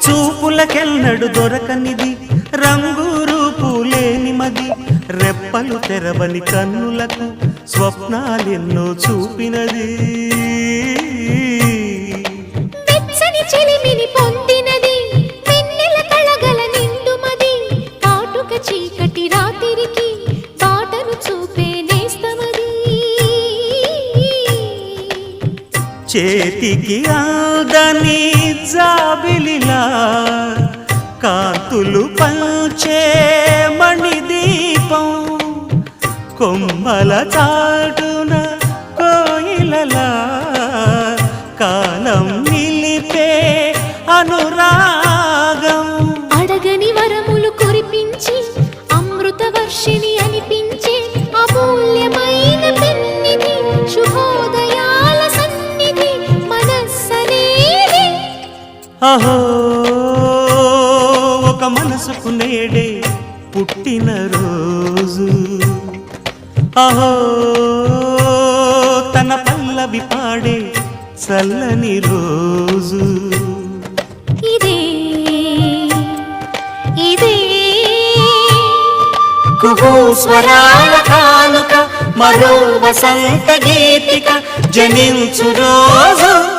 చూపులకెన్నడు దొరకనిది రంగు రూపు లేని మది రెప్పలు తెరవని కన్నులకు స్వప్నాలెన్నో చూపినది వెచ్చని చెలిమిని పొందినది వెన్నెల కళగల నిండుమది కాటుక చీకటి రాత్రికి బాటను చూపే నేస్తమది చేతికి ఆదని జాబిలిలా కాంతులు పంచే మణిదీపం కొమ్మల చాటున కోయిలలా కాలం నిలిపే అనురాగం అడగని వరములు కురిపించి అమృత వర్షిణి అనిపించే అమూల్యమైన పెన్నిధి శుభోదయాల సన్నిధి మనస్సనేది అహో ఒక మనసుకు నేడే పుట్టిన రోజు అహో తన పల్లవి పాడే చల్లని రోజు ఇదే ఇదే కుహూ స్వరాల కానుక మరో వసంత గీతిక జనించు రోజు